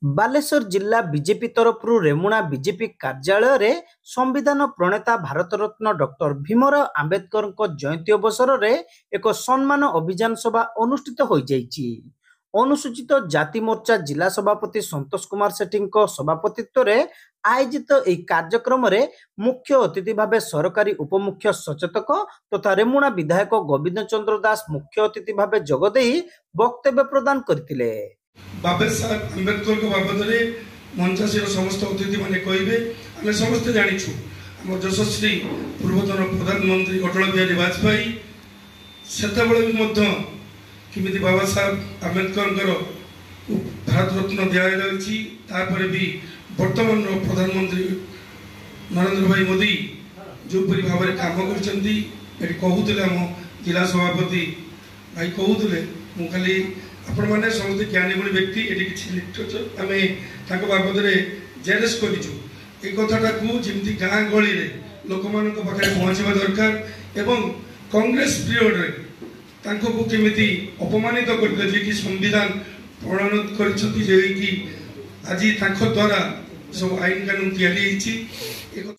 बालेश्वर जिला बीजेपी तरफ रेमुणा बीजेपी कार्यालय रे संविधान प्रणेता भारत रत्न डॉक्टर भीमराव आंबेडकर जयंती अवसर में एक सम्मान अभियान सभा अनुष्ठित हो जाइछि। अनुसूचित जाति मोर्चा जिला सभापति संतोष कुमार सेठी सभापतित्व में आयोजित यह कार्यक्रम में मुख्य अतिथि भाव सरकारी उपमुख्य सचेतक तथा रेमुणा विधायक गोविंद चंद्र दास मुख्य अतिथि भाव जोगदे वक्तव्य प्रदान करथिले। बाबा साहेब आंबेडकर को बाबद मंचासीर समस्त अतिथि मैंने कहे आम समस्ते जाचु आम यशस्वी पूर्वतन प्रधानमंत्री अटल बिहारी वाजपेयी से बाबा साहेब आंबेडकर भारत रत्न दिपर भी वर्तमान प्रधानमंत्री नरेंद्र भाई मोदी जो भाव में कम कहते आम जिला सभापति भाई कहते मुझे खाली आपण मैंने समस्त ज्ञानी गुणी व्यक्ति ये किसी लिटरेचर आम बाबद जेरेस कथा को जमी गाँ गली लोक मान पाखे पहुँचवा दरकार एवं कांग्रेस पीरियड केमी अपमानित करते कि संविधान प्रणयन कर आज द्वारा सब आईन कानून या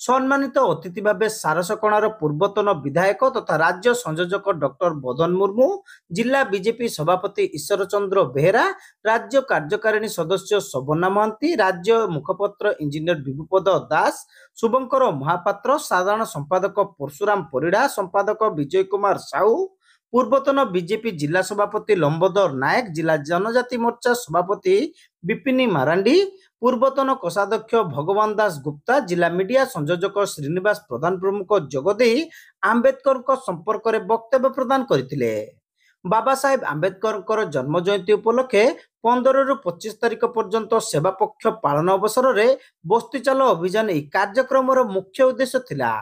सम्मानित अतिथि भाव सारसकणार पूर्वतन विधायक तथा राज्य संयोजक डॉक्टर बदन मुर्मू, जिला बीजेपी सभापति ईश्वर चंद्र बेहेरा, राज्य कार्यकारिणी सदस्य शोभना महंती, राज्य मुखपत्र इंजीनियर विभुपद दास, शुभंकर महापात्र, साधारण संपादक परशुराम परिड़ा, संपादक विजय कुमार साहू, पूर्वतन बीजेपी जिला सभापति लंबोदर नायक, जिला जनजाति मोर्चा सभापति विपिनी मारांडी, पूर्वतन कोषाध्यक्ष भगवान दास गुप्ता, जिला मीडिया संयोजक श्रीनिवास प्रधान प्रमुख जोगदे आंबेडकर संपर्क में वक्तव्य प्रदान करथिले। बाबा साहेब आंबेडकर जन्म जयंती उपलक्षे 15 रु 25 तारिख पर्यंत सेवा पक्ष पालन अवसर में बस्ती चालो अभियान कार्यक्रम मुख्य उद्देश्य थिला।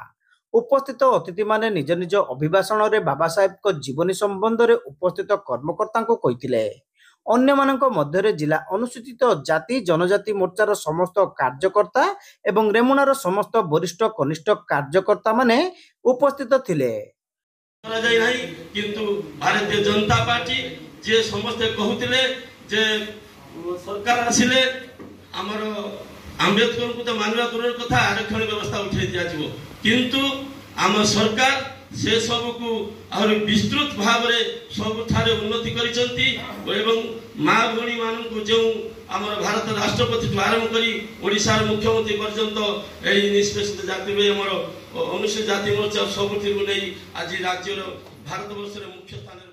उपस्थित अतिथि माने निज निज अभिभाषण में बाबा साहेब को जीवनी संबंध में उपस्थित कर्मकर्ता को कहिथिले। अन्य मानक मध्य जिला अनुसूचित जाति जनजाति मोर्चार समस्त कार्यकर्ता एवं रेमुणार समस्त वरिष्ठ कनिष्ठ कार्यकर्ता माने उपस्थित थिले। किंतु भारतीय जनता पार्टी जे समस्त कहूतिले जे सरकार आसिले हमर आंबेडकर को तो मानवा दूर कथा आरक्षण व्यवस्था उठे दिया जीवो, किंतु आम सरकार से सब को और विस्तृत भाव में सब ठारे उन्नति करिसंती एवं माँ भणी मान को जो आम भारत राष्ट्रपति आरंभ करी ओडिशा मुख्यमंत्री पर्यंत यही निष्पेषित जाति में आम अनुसूचित जाति मोर्चा सब नहीं आज राज्य भारत वर्ष मुख्य स्थान